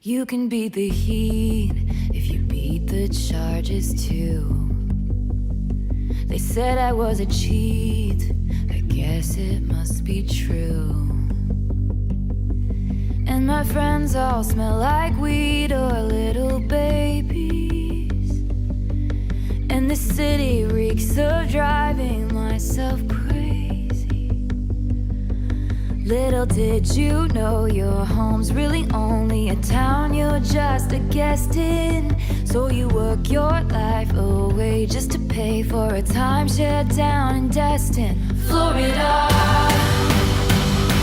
You can beat the heat if you beat the charges too. They said I was a cheat, I guess it must be true. And my friends all smell like weed or little babies. And the city reeks of driving myself crazy. Little did you know your home's really only a town you're just a guest in. So you work your life away just to pay for a timeshare down in Destin, Florida.